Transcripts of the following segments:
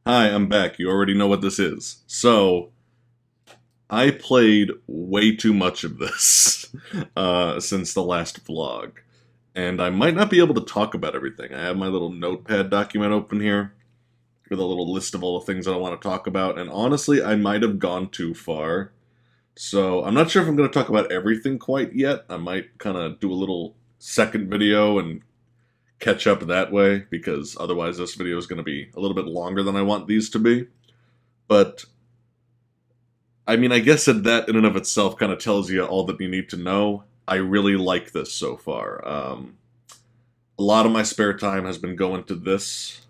Hi, I'm back. You already know what this is. So, I played way too much of this since the last vlog. And I might not be able to talk about everything. I have my little notepad document open here with a little list of all the things that I want to talk about. And honestly, I might have gone too far. So, I'm not sure if I'm going to talk about everything quite yet. I might kind of do a little second video and catch up that way, because otherwise this video is going to be a little bit longer than I want these to be. But I mean, I guess that in and of itself kind of tells you all that you need to know. I really like this so far. A lot of my spare time has been going to this,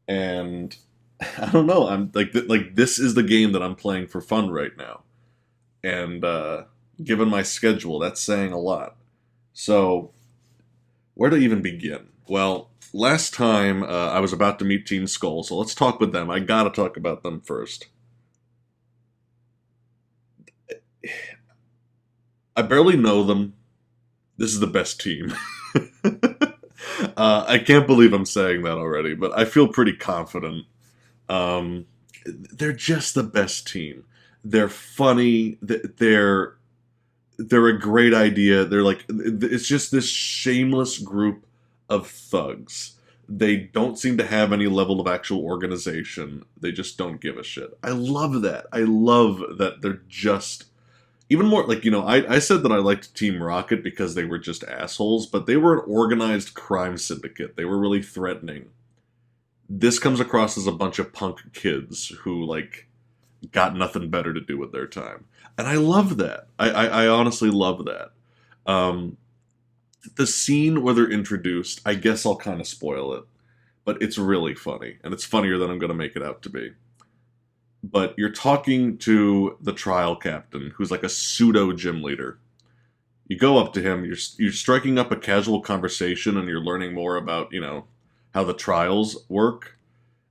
and I don't know. I'm like this is the game that I'm playing for fun right now, and given my schedule, that's saying a lot. So, where to even begin? Well, last time I was about to meet Team Skull, so let's talk with them. I gotta talk about them first. I barely know them. This is the best team. I can't believe I'm saying that already, but I feel pretty confident. Um, they're just the best team. They're funny. They're a great idea. They're like it's just this shameless group of thugs. They don't seem to have any level of actual organization. They just don't give a shit. I love that. I love that they're just even more like I said that I liked Team Rocket because they were just assholes, but they were an organized crime syndicate. They were really threatening. This comes across as a bunch of punk kids who like got nothing better to do with their time, and I love that. I honestly love that. Um, the scene where they're introduced, I guess I'll kind of spoil it, but it's really funny, and it's funnier than I'm going to make it out to be. But you're talking to the trial captain, who's like a pseudo gym leader. You go up to him, you're striking up a casual conversation, and you're learning more about how the trials work.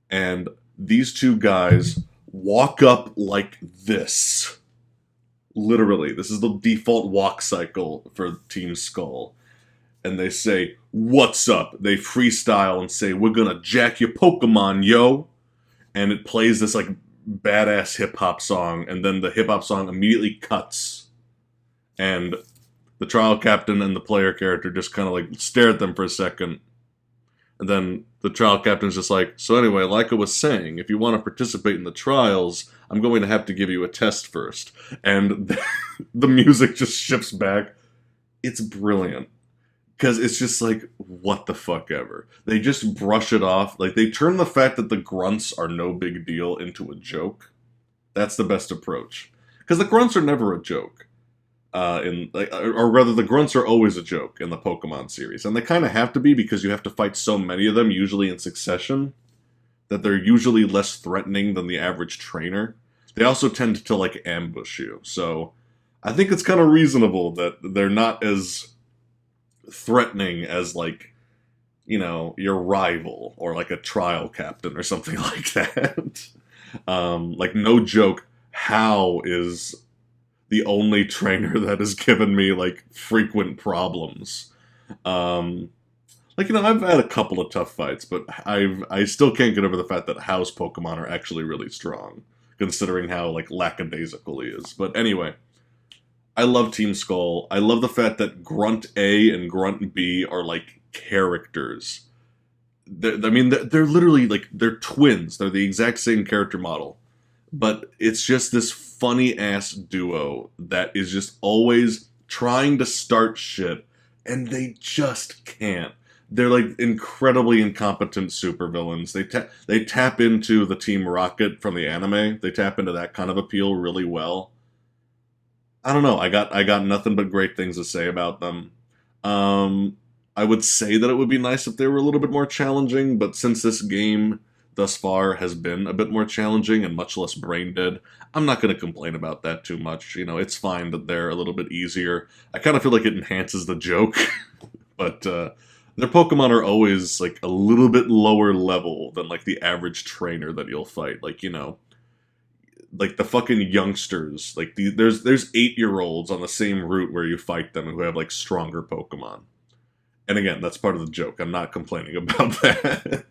And these two guys walk up like this. Literally, this is the default walk cycle for Team Skull. And they say, "What's up?" They freestyle and say, "We're gonna jack your Pokemon, yo!" And it plays this like badass hip hop song, and then the hip hop song immediately cuts, and the trial captain and the player character just kind of like stare at them for a second, and then the trial captain's just like, "So anyway, like I was saying, if you want to participate in the trials, I'm going to have to give you a test first." And the music just shifts back. It's brilliant. Because it's just like, what the fuck ever. They just brush it off. Like, they turn the fact that the grunts are no big deal into a joke. That's the best approach. Because the grunts are never a joke. Or rather, the grunts are always a joke in the Pokemon series. And they kind of have to be because you have to fight so many of them, usually in succession, that they're usually less threatening than the average trainer. They also tend to, like, ambush you. So, I think it's kind of reasonable that they're not as threatening as like your rival or like a trial captain or something like that. Like no joke, How is the only trainer that has given me like frequent problems. um like I've had a couple of tough fights, but I still can't get over the fact that How's Pokemon are actually really strong, considering how like lackadaisical he is. But anyway, I love Team Skull. I love the fact that Grunt A and Grunt B are like characters. They're literally like they're twins. They're the exact same character model, but it's just this funny ass duo that is just always trying to start shit, and they just can't. They're like incredibly incompetent supervillains. They tap into the Team Rocket from the anime. They tap into that kind of appeal really well. I don't know. I got nothing but great things to say about them. Um, I would say that it would be nice if they were a little bit more challenging, but since this game thus far has been a bit more challenging and much less brain dead, I'm not going to complain about that too much. It's fine that they're a little bit easier. I kind of feel like it enhances the joke, but their Pokemon are always like a little bit lower level than like the average trainer that you'll fight. Like the fucking youngsters. Like there's 8-year-olds on the same route where you fight them who have like stronger Pokemon. And again, that's part of the joke. I'm not complaining about that.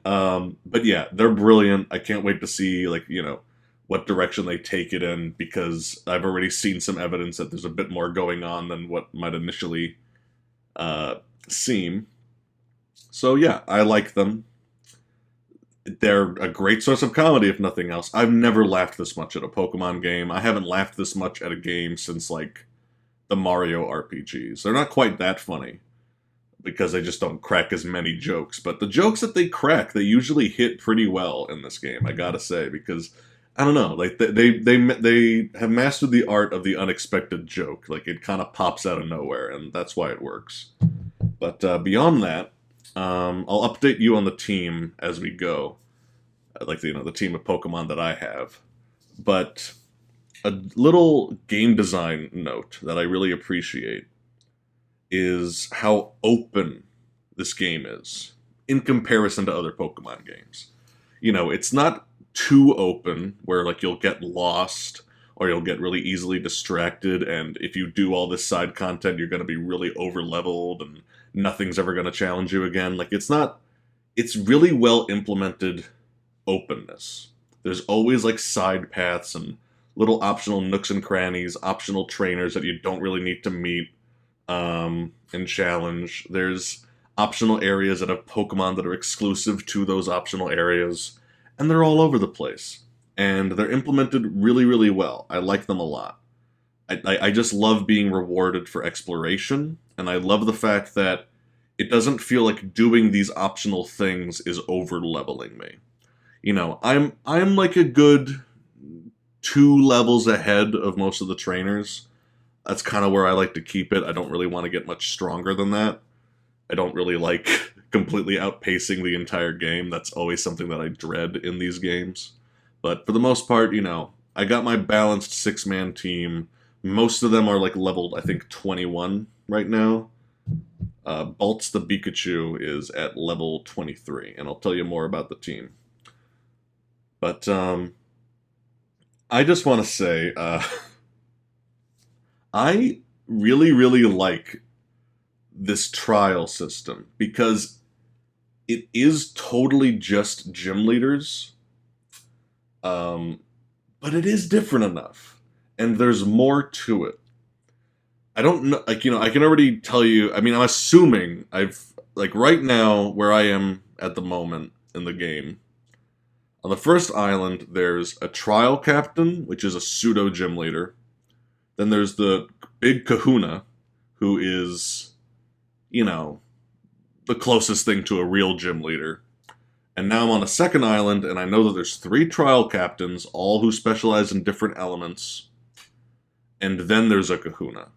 But yeah, they're brilliant. I can't wait to see, like, what direction they take it in, because I've already seen some evidence that there's a bit more going on than what might initially uh, seem. So yeah, I like them. They're a great source of comedy, if nothing else. I've never laughed this much at a Pokemon game. I haven't laughed this much at a game since, like, the Mario RPGs. They're not quite that funny, because they just don't crack as many jokes. But the jokes that they crack, they usually hit pretty well in this game, I gotta say, because I don't know, like they have mastered the art of the unexpected joke. Like, it kind of pops out of nowhere, and that's why it works. But beyond that, I'll update you on the team as we go, like the team of Pokemon that I have. But a little game design note that I really appreciate is how open this game is in comparison to other Pokemon games. It's not too open where, like, you'll get lost or you'll get really easily distracted, and if you do all this side content, you're going to be really over leveled and nothing's ever going to challenge you again. Like, it's not. It's really well implemented openness. There's always, like, side paths and little optional nooks and crannies, optional trainers that you don't really need to meet and challenge. There's optional areas that have Pokemon that are exclusive to those optional areas, and they're all over the place. And they're implemented really, really well. I like them a lot. I just love being rewarded for exploration, and I love the fact that it doesn't feel like doing these optional things is over leveling me. I'm like a good 2 levels ahead of most of the trainers. That's kind of where I like to keep it. I don't really want to get much stronger than that. I don't really like completely outpacing the entire game. That's always something that I dread in these games. But for the most part, I got my balanced 6-man team. Most of them are, like, leveled, I think, 21 right now. Baltz the Pikachu is at level 23, and I'll tell you more about the team. But I just want to say, I really, really like this trial system, because it is totally just gym leaders, but it is different enough, and there's more to it. I don't know, like, I can already tell you, I mean, I'm assuming like, right now, where I am at the moment in the game, on the first island, there's a trial captain, which is a pseudo gym leader. Then there's the big kahuna, who is, the closest thing to a real gym leader. And now I'm on a second island, and I know that there's 3 trial captains, all who specialize in different elements. And then there's a kahuna.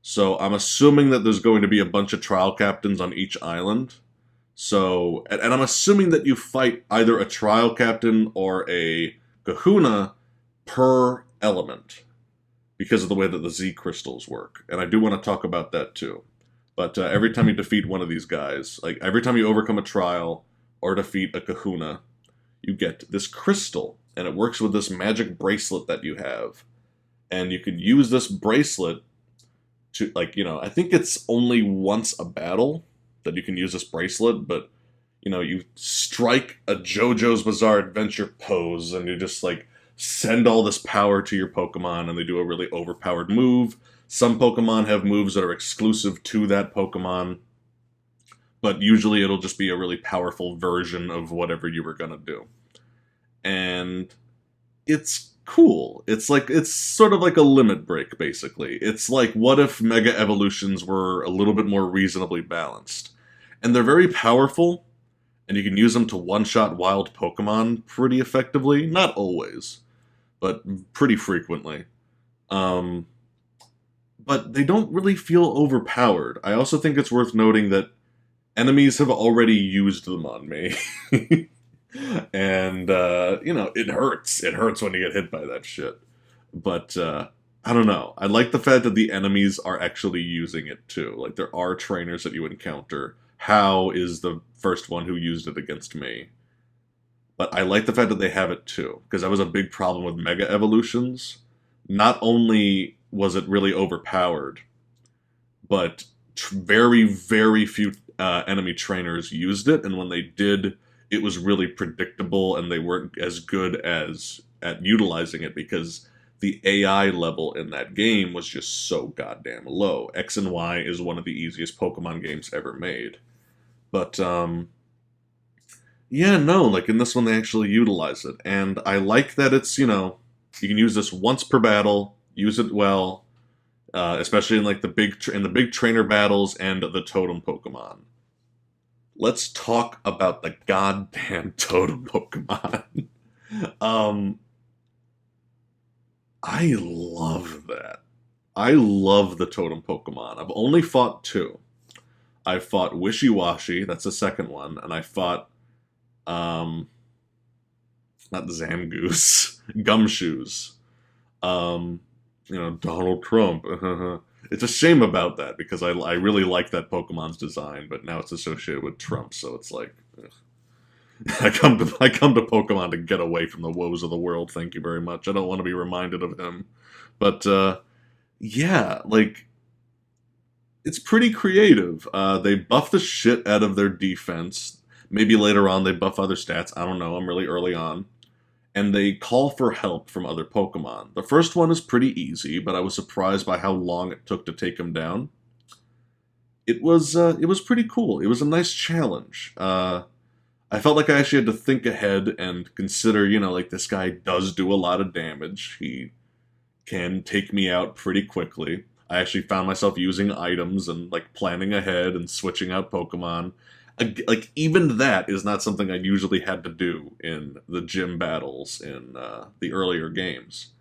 So I'm assuming that there's going to be a bunch of trial captains on each island. So, and I'm assuming that you fight either a trial captain or a kahuna per element, because of the way that the Z crystals work. And I do want to talk about that too. But every time you defeat one of these guys, like every time you overcome a trial or defeat a kahuna, you get this crystal. And it works with this magic bracelet that you have. And you can use this bracelet to, like, I think it's only once a battle that you can use this bracelet, but, you strike a JoJo's Bizarre Adventure pose, and you just, like, send all this power to your Pokemon, and they do a really overpowered move. Some Pokemon have moves that are exclusive to that Pokemon, but usually it'll just be a really powerful version of whatever you were gonna do. And it's cool. It's sort of like a limit break, basically. It's like, what if Mega Evolutions were a little bit more reasonably balanced? And they're very powerful, and you can use them to one-shot wild Pokemon pretty effectively. Not always, but pretty frequently. But they don't really feel overpowered. I also think it's worth noting that enemies have already used them on me. And, it hurts. It hurts when you get hit by that shit. But, I don't know. I like the fact that the enemies are actually using it, too. Like, there are trainers that you encounter. How is the first one who used it against me? But I like the fact that they have it, too. Because that was a big problem with Mega Evolutions. Not only was it really overpowered, but very, very few enemy trainers used it, and when they did, it was really predictable, and they weren't as good as at utilizing it because the AI level in that game was just so goddamn low. X and Y is one of the easiest Pokemon games ever made. But, yeah, no, like in this one they actually utilize it. And I like that it's, you can use this once per battle, use it well, especially in like the big trainer battles and the totem Pokemon. Let's talk about the goddamn totem Pokemon. um, I love that. I love the totem Pokemon. I've only fought two. I fought Wishy-Washy, that's the second one, and I fought, um, not Zangoose, Gumshoes. Um, Donald Trump. It's a shame about that because I really like that Pokemon's design, but now it's associated with Trump, so it's like ugh. I come to Pokemon to get away from the woes of the world. Thank you very much. I don't want to be reminded of him, but yeah, like it's pretty creative. They buff the shit out of their defense. Maybe later on they buff other stats. I don't know. I'm really early on. And they call for help from other Pokemon. The first one is pretty easy, but I was surprised by how long it took to take him down. It was pretty cool. It was a nice challenge. I felt like I actually had to think ahead and consider, like this guy does do a lot of damage. He can take me out pretty quickly. I actually found myself using items and like planning ahead and switching out Pokemon. Like even that is not something I usually had to do in the gym battles in the earlier games.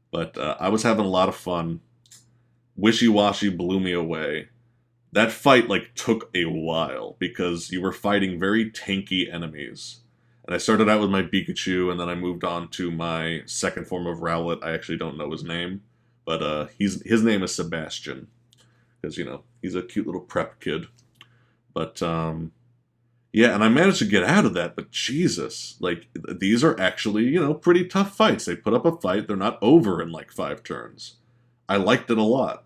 But I was having a lot of fun. Wishy-Washy blew me away. That fight like took a while because you were fighting very tanky enemies. And I started out with my Pikachu, and then I moved on to my second form of Rowlet. I actually don't know his name, but his name is Sebastian because he's a cute little prep kid. But yeah, and I managed to get out of that, but Jesus, like, these are actually, pretty tough fights. They put up a fight, they're not over in, like, 5 turns. I liked it a lot.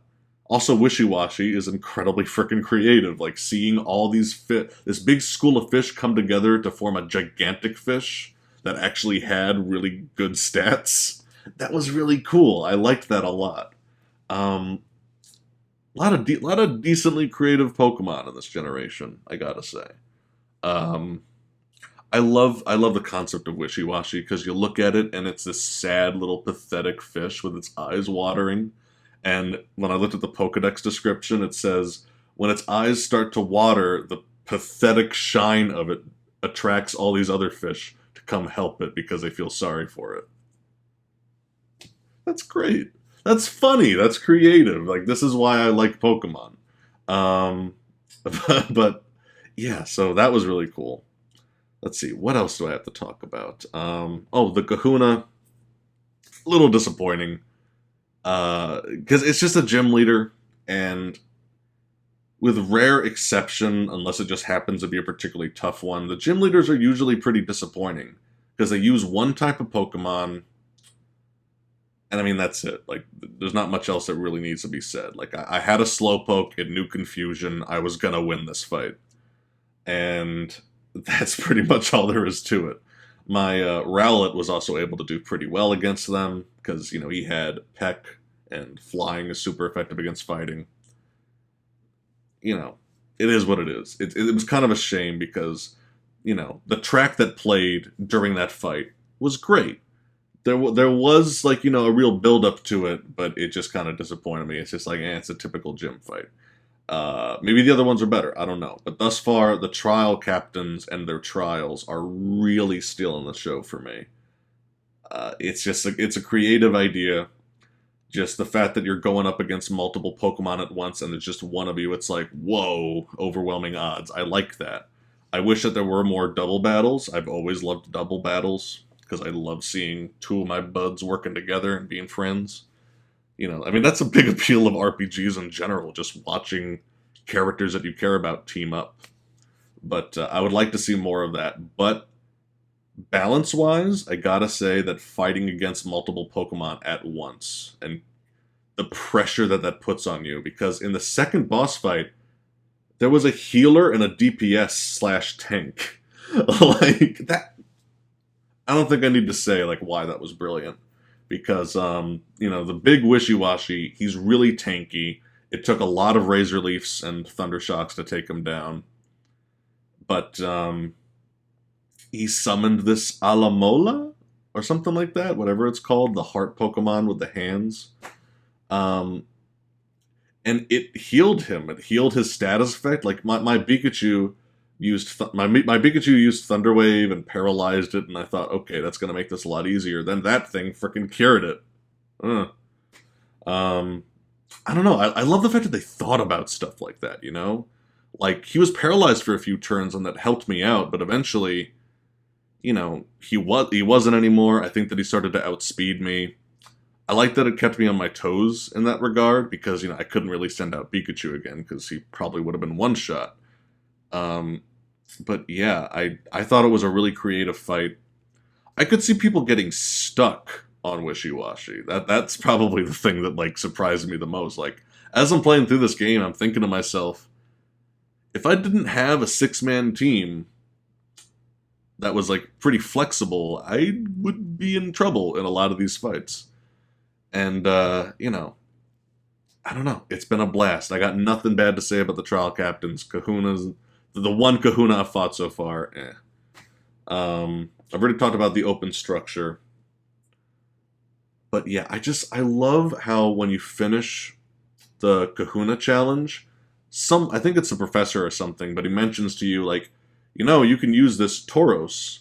Also, Wishy-Washy is incredibly freaking creative, like, seeing all these this big school of fish come together to form a gigantic fish that actually had really good stats. That was really cool. I liked that a lot. A lot of decently creative Pokemon in this generation, I gotta say. Um, I love the concept of Wishy-Washy because you look at it and it's this sad little pathetic fish with its eyes watering. And when I looked at the Pokedex description, it says when its eyes start to water, the pathetic shine of it attracts all these other fish to come help it because they feel sorry for it. That's great. That's funny. That's creative. Like this is why I like Pokemon. Um, but yeah, so that was really cool. Let's see, what else do I have to talk about? Oh, the Kahuna, a little disappointing. Because it's just a gym leader, and with rare exception, unless it just happens to be a particularly tough one, the gym leaders are usually pretty disappointing. Because they use one type of Pokemon, and I mean, that's it. Like, there's not much else that really needs to be said. Like, I had a Slowpoke, it knew Confusion, I was gonna win this fight. And that's pretty much all there is to it. My Rowlet was also able to do pretty well against them, because, he had Peck, and flying is super effective against fighting. It is what it is. It was kind of a shame, because, the track that played during that fight was great. There was, like, a real build-up to it, but it just kind of disappointed me. It's just like, it's a typical gym fight. Maybe the other ones are better. I don't know. But thus far, the trial captains and their trials are really stealing the show for me. It's a creative idea. Just the fact that you're going up against multiple Pokemon at once and there's just one of you, it's like, whoa, overwhelming odds. I like that. I wish that there were more double battles. I've always loved double battles because I love seeing two of my buds working together and being friends. That's a big appeal of RPGs in general, just watching characters that you care about team up. But I would like to see more of that. But balance-wise, I gotta say that fighting against multiple Pokemon at once, and the pressure that puts on you, because in the second boss fight, There was a healer and a DPS slash tank. Like that, I don't think I need to say like why that was brilliant, because the big wishy-washy, he's really tanky. It took a lot of razor leafs and thunder shocks to take him down, but he summoned this Alamola or something like that, whatever it's called, the heart Pokemon with the hands. Um, and it healed him. It healed his status effect. Like my Pikachu used my Pikachu used Thunder Wave and paralyzed it, and I thought, okay, that's gonna make this a lot easier. Then that thing freaking cured it. Uh. Um, I don't know. I love the fact that they thought about stuff like that. Like he was paralyzed for a few turns, and that helped me out. But eventually, he wasn't anymore. I think that he started to outspeed me. I like that it kept me on my toes in that regard, because I couldn't really send out Pikachu again because he probably would have been one shot. Um, but yeah, I thought it was a really creative fight. I could see people getting stuck on Wishy-Washy. That's probably the thing that like surprised me the most. Like as I'm playing through this game, I'm thinking to myself, if I didn't have a 6-man team that was like pretty flexible, I would be in trouble in a lot of these fights. And I don't know. It's been a blast. I got nothing bad to say about the trial captains. Kahuna's the one Kahuna I've fought so far. I've already talked about the open structure. But yeah, I love how when you finish the Kahuna challenge, I think it's the professor or something, but he mentions to you like, you can use this Tauros.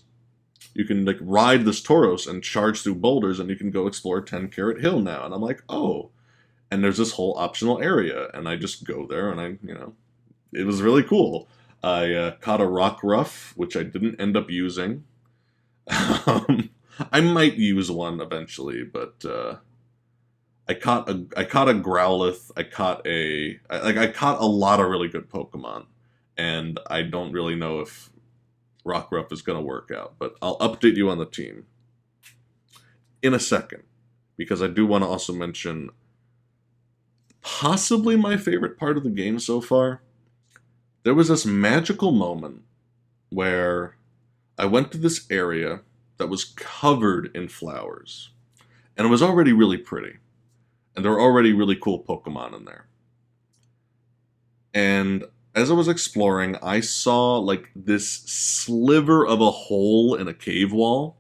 You can like ride this Tauros and charge through boulders, and you can go explore 10 Carat Hill now. And I'm like, oh. And there's this whole optional area, and I just go there, and it was really cool. I caught a Rock Ruff, which I didn't end up using. I might use one eventually, but I caught a Growlithe. I caught a lot of really good Pokemon, and I don't really know if Rockruff is going to work out, but I'll update you on the team in a second, because I do want to also mention possibly my favorite part of the game so far. There was this magical moment where I went to this area that was covered in flowers, and it was already really pretty, and there were already really cool Pokemon in there. And as I was exploring, I saw like this sliver of a hole in a cave wall,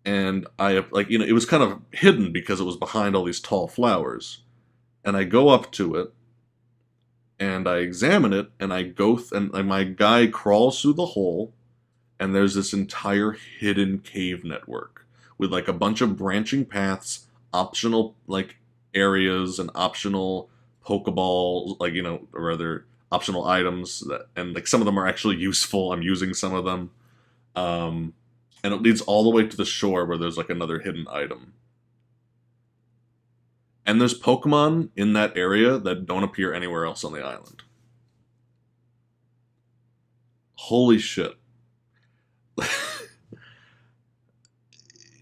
and it was kind of hidden because it was behind all these tall flowers. And I go up to it, and I examine it, and and my guy crawls through the hole, and there's this entire hidden cave network with like a bunch of branching paths, optional like areas, and optional Pokeballs, or rather optional items and like some of them are actually useful. I'm using some of them, and it leads all the way to the shore where there's like another hidden item. And there's Pokemon in that area that don't appear anywhere else on the island. Holy shit.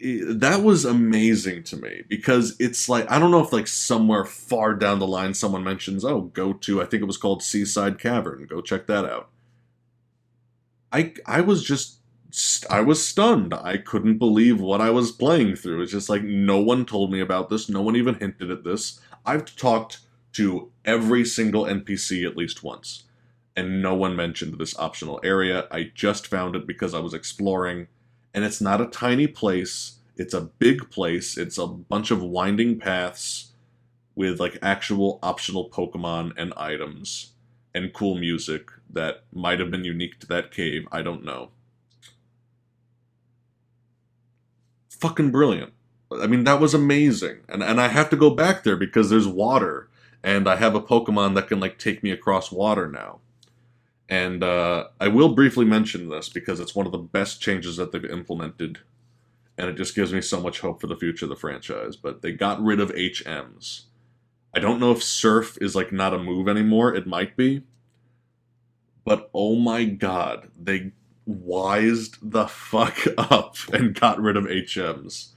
That was amazing to me, because it's like, I don't know if like somewhere far down the line someone mentions, oh, go to, I think it was called Seaside Cavern, go check that out. I was stunned. I couldn't believe what I was playing through. It's just like, no one told me about this. No one even hinted at this. I've talked to every single NPC at least once, and no one mentioned this optional area. I just found it because I was exploring, and it's not a tiny place. It's a big place. It's a bunch of winding paths with like actual optional Pokemon and items and cool music that might have been unique to that cave. I don't know. Fucking brilliant. I mean, that was amazing. And I have to go back there because there's water, and I have a Pokemon that can like take me across water now. And I will briefly mention this because it's one of the best changes that they've implemented, and it just gives me so much hope for the future of the franchise. But they got rid of HMs. I don't know if Surf is like not a move anymore. It might be. But oh my god, they wised the fuck up and got rid of HMs.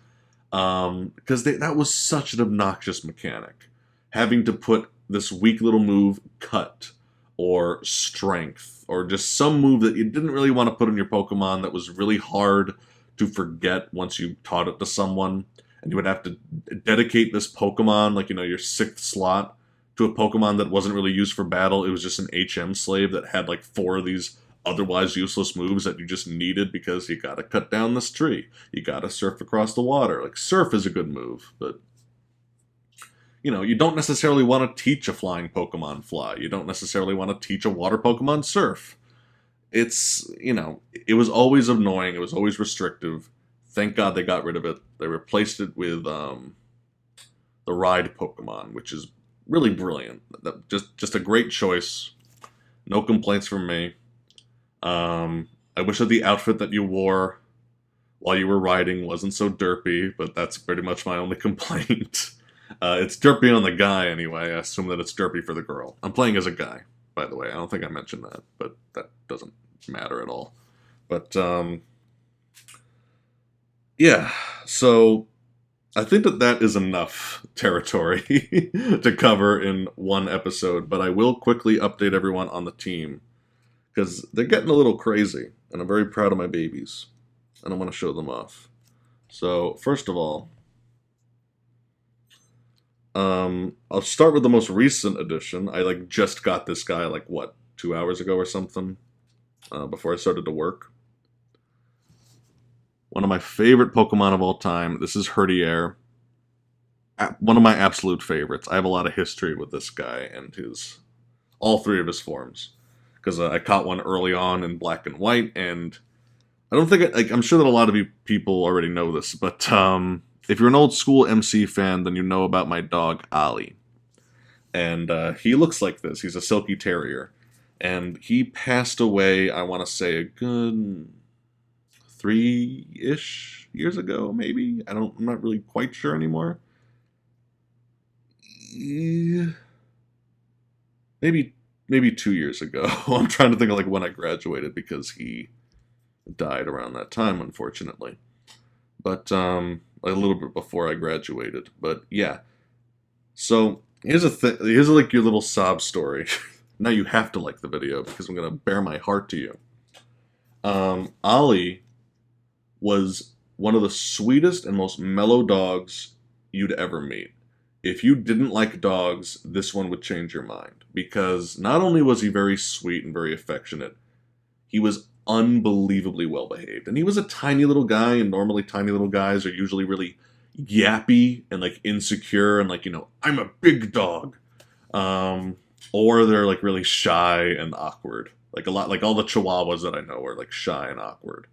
Because that was such an obnoxious mechanic. Having to put this weak little move, Cut, or strength, or just some move that you didn't really want to put in your Pokemon that was really hard to forget once you taught it to someone. And you would have to dedicate this Pokemon, like, your 6th slot, to a Pokemon that wasn't really used for battle. It was just an HM slave that had like 4 of these otherwise useless moves that you just needed because you gotta cut down this tree. You gotta surf across the water. Like, surf is a good move, but you don't necessarily want to teach a flying Pokemon fly. You don't necessarily want to teach a water Pokemon surf. It's, it was always annoying. It was always restrictive. Thank God they got rid of it. They replaced it with the ride Pokemon, which is really brilliant. Just a great choice. No complaints from me. I wish that the outfit that you wore while you were riding wasn't so derpy, but that's pretty much my only complaint. It's derpy on the guy anyway. I assume that it's derpy for the girl. I'm playing as a guy, by the way. I don't think I mentioned that, but that doesn't matter at all. But, yeah, so I think that is enough territory to cover in one episode, but I will quickly update everyone on the team, because they're getting a little crazy, and I'm very proud of my babies, and I want to show them off. So, first of all, I'll start with the most recent addition. I just got this guy 2 hours ago or something, before I started to work. One of my favorite Pokemon of all time. This is Herdier. One of my absolute favorites. I have a lot of history with this guy and all 3 of his forms, because I caught one early on in Black and White, and I don't think I'm sure that a lot of you people already know this, but if you're an old school MC fan, then you know about my dog, Ollie. And he looks like this. He's a Silky Terrier. And he passed away, I want to say, a good 3-ish years ago, maybe? I'm not really quite sure anymore. Yeah, maybe 2 years ago. I'm trying to think of when I graduated, because he died around that time, unfortunately. But, a little bit before I graduated. But, yeah. So, here's your little sob story. Now you have to like the video, because I'm going to bare my heart to you. Ollie was one of the sweetest and most mellow dogs you'd ever meet. If you didn't like dogs, this one would change your mind. Because not only was he very sweet and very affectionate, he was unbelievably well behaved. And he was a tiny little guy, and normally tiny little guys are usually really yappy and insecure and I'm a big dog. Or they're really shy and awkward. All the Chihuahuas that I know are shy and awkward.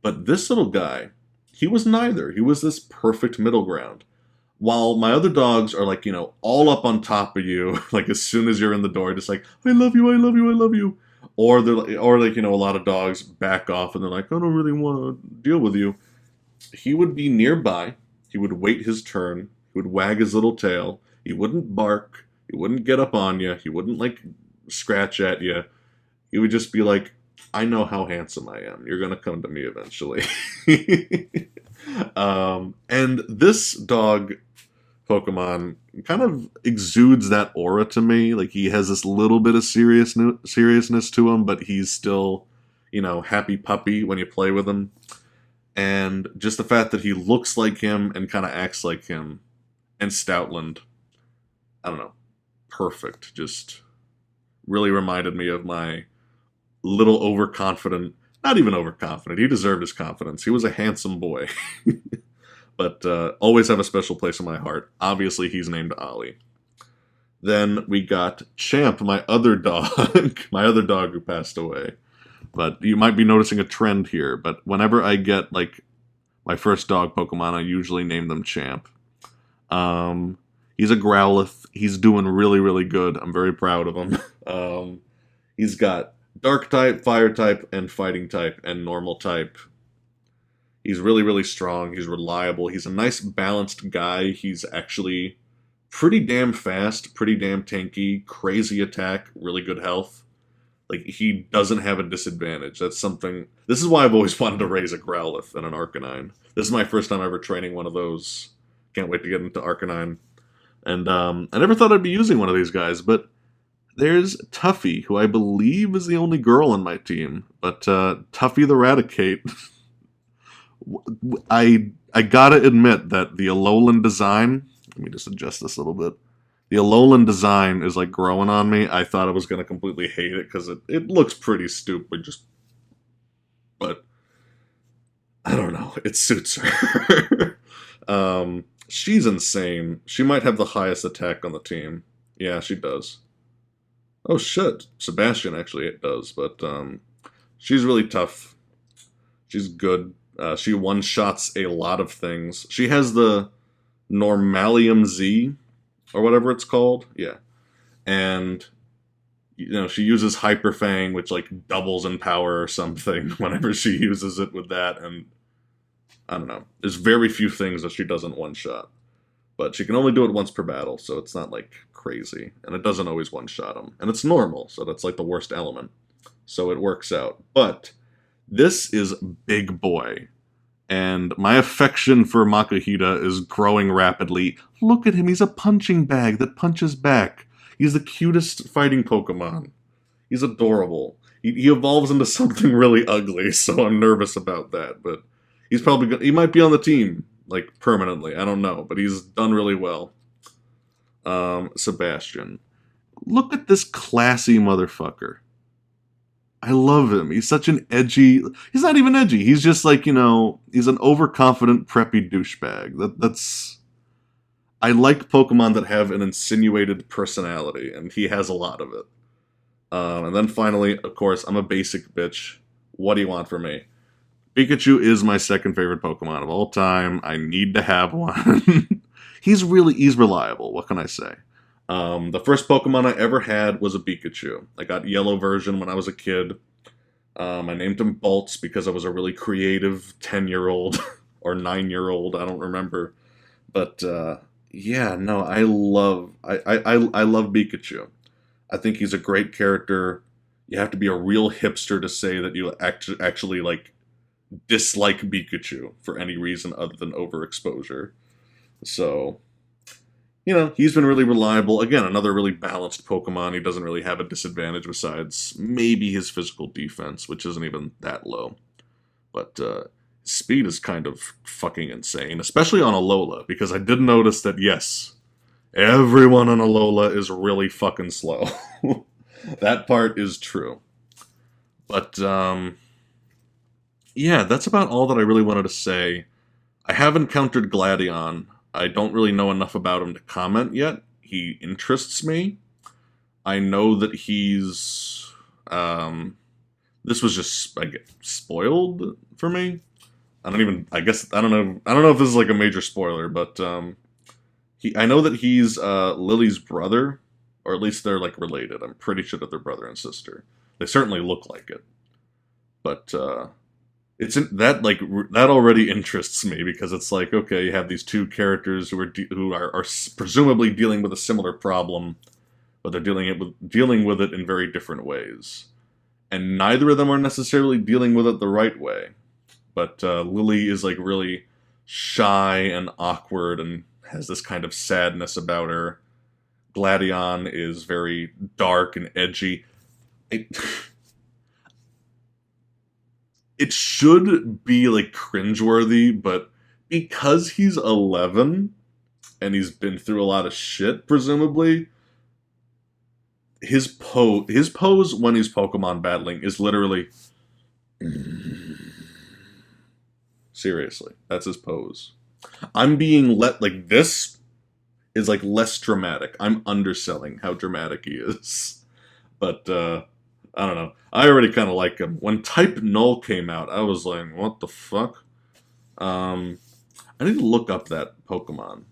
But this little guy, he was neither. He was this perfect middle ground. While my other dogs are all up on top of you, as soon as you're in the door, just I love you, I love you, I love you. Or they're a lot of dogs back off and they're I don't really want to deal with you. He would be nearby. He would wait his turn. He would wag his little tail. He wouldn't bark. He wouldn't get up on you. He wouldn't scratch at you. He would just be I know how handsome I am. You're going to come to me eventually. And this dog Pokemon kind of exudes that aura to me. He has this little bit of seriousness to him, but he's still, happy puppy when you play with him. And just the fact that he looks like him and kind of acts like him, and Stoutland, I don't know, perfect. Just really reminded me of my little overconfident, not even overconfident, he deserved his confidence. He was a handsome boy. But always have a special place in my heart. Obviously, he's named Ollie. Then we got Champ, my other dog, my other dog who passed away. But you might be noticing a trend here. But whenever I get my first dog Pokemon, I usually name them Champ. He's a Growlithe. He's doing really, really good. I'm very proud of him. He's got Dark type, Fire type, and Fighting type, and Normal type. He's really, really strong. He's reliable. He's a nice, balanced guy. He's actually pretty damn fast, pretty damn tanky, crazy attack, really good health. He doesn't have a disadvantage. That's something... This is why I've always wanted to raise a Growlithe and an Arcanine. This is my first time ever training one of those. Can't wait to get into Arcanine. And I never thought I'd be using one of these guys, but there's Tuffy, who I believe is the only girl on my team. But Tuffy the Raticate, I gotta admit that the Alolan design. Let me just adjust this a little bit. The Alolan design is like growing on me. I thought I was gonna completely hate it because it looks pretty stupid. But I don't know. It suits her. She's insane. She might have the highest attack on the team. Yeah, she does. Oh shit, Sebastian actually it does, but she's really tough. She's good. She one-shots a lot of things. She has the Normalium Z, or whatever it's called. Yeah. And, she uses Hyper Fang, which, like, doubles in power or something whenever she uses it with that, and I don't know. There's very few things that she doesn't one-shot. But she can only do it once per battle, so it's not, like, crazy. And it doesn't always one-shot them. And it's normal, so that's, like, the worst element. So it works out. But this is Big Boy. And my affection for Makuhita is growing rapidly. Look at him, he's a punching bag that punches back. He's the cutest fighting Pokemon. He's adorable. He evolves into something really ugly, so I'm nervous about that. But he's probably he might be on the team, like, permanently. I don't know, but he's done really well. Sebastian. Look at this classy motherfucker. I love him. He's such an edgy... He's not even edgy. He's just like, he's an overconfident, preppy douchebag. That's... I like Pokemon that have an insinuated personality, and he has a lot of it. And then finally, of course, I'm a basic bitch. What do you want from me? Pikachu is my second favorite Pokemon of all time. I need to have one. He's reliable. What can I say? The first Pokemon I ever had was a Pikachu. I got yellow version when I was a kid. I named him Bolts because I was a really creative 10-year-old or 9-year-old. I don't remember. But, yeah, no, I love Pikachu. I think he's a great character. You have to be a real hipster to say that you actually like, dislike Pikachu for any reason other than overexposure. So... he's been really reliable. Again, another really balanced Pokemon. He doesn't really have a disadvantage besides maybe his physical defense, which isn't even that low. But his speed is kind of fucking insane, especially on Alola, because I did notice that, yes, everyone on Alola is really fucking slow. That part is true. But, yeah, that's about all that I really wanted to say. I have encountered Gladion. I don't really know enough about him to comment yet. He interests me. I know that he's... this was just, I guess, spoiled for me. I don't know if this is like a major spoiler, but I know that he's Lily's brother, or at least they're like related. I'm pretty sure that they're brother and sister. They certainly look like it. But that already interests me because it's like, okay, you have these two characters who are presumably dealing with a similar problem, but they're dealing with it in very different ways, and neither of them are necessarily dealing with it the right way. But Lily is like really shy and awkward and has this kind of sadness about her. Gladion is very dark and edgy. It should be, like, cringeworthy, but because he's 11, and he's been through a lot of shit, presumably, his pose when he's Pokemon battling is literally... Seriously, that's his pose. I'm being this is, like, less dramatic. I'm underselling how dramatic he is. But, I don't know. I already kind of like him. When Type Null came out, I was like, what the fuck? I need to look up that Pokemon.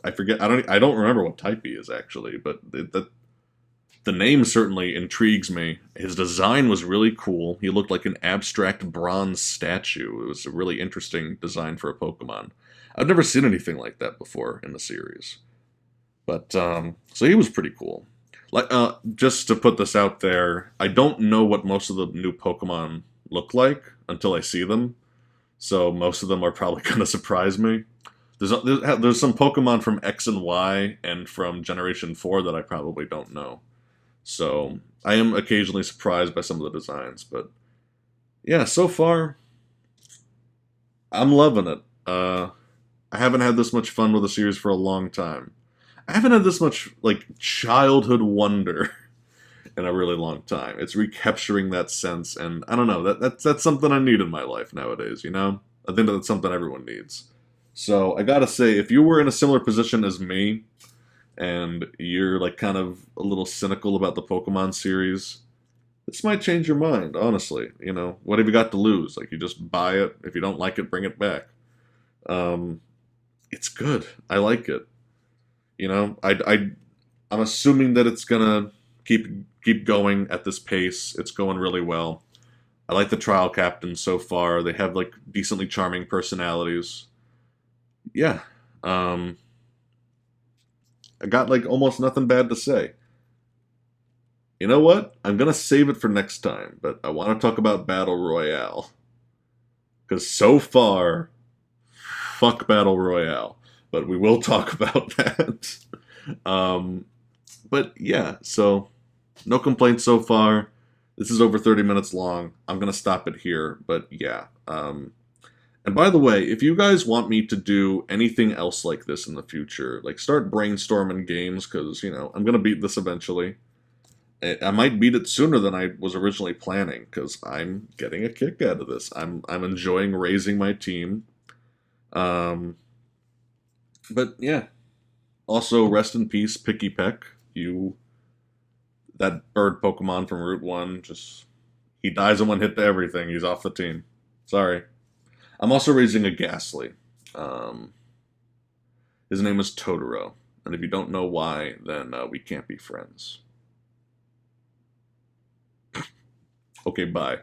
I forget. I don't remember what type he is, actually, but the name certainly intrigues me. His design was really cool. He looked like an abstract bronze statue. It was a really interesting design for a Pokemon. I've never seen anything like that before in the series. But, so he was pretty cool. Like, just to put this out there, I don't know what most of the new Pokemon look like until I see them. So most of them are probably going to surprise me. There's some Pokemon from X and Y and from Generation 4 that I probably don't know. So I am occasionally surprised by some of the designs, but yeah, so far I'm loving it. I haven't had this much fun with a series for a long time. I haven't had this much like childhood wonder in a really long time. It's recapturing that sense, and I don't know, that's something I need in my life nowadays. You know, I think that's something everyone needs. So I gotta say, if you were in a similar position as me, and you're like kind of a little cynical about the Pokemon series, this might change your mind. Honestly, you know, what have you got to lose? Like, you just buy it. If you don't like it, bring it back. Um, it's good. I like it. You know, I'm assuming that it's gonna keep keep going at this pace. It's going really well. I like the trial captains so far. They have like decently charming personalities. Yeah. Um, I got like almost nothing bad to say. You know what? I'm gonna save it for next time, but I want to talk about Battle Royale. Because so far, fuck Battle Royale. But we will talk about that. um, but yeah, so no complaints so far. This is over 30 minutes long. I'm going to stop it here, but yeah. And by the way, if you guys want me to do anything else like this in the future, like start brainstorming games, because, you know, I'm going to beat this eventually. I might beat it sooner than I was originally planning, because I'm getting a kick out of this. I'm enjoying raising my team. Um, but yeah. Also, rest in peace, Picky Peck. That bird Pokemon from Route 1, just, he dies in one hit to everything. He's off the team. Sorry. I'm also raising a Ghastly. Um, his name is Totoro. And if you don't know why, then we can't be friends. Okay, bye.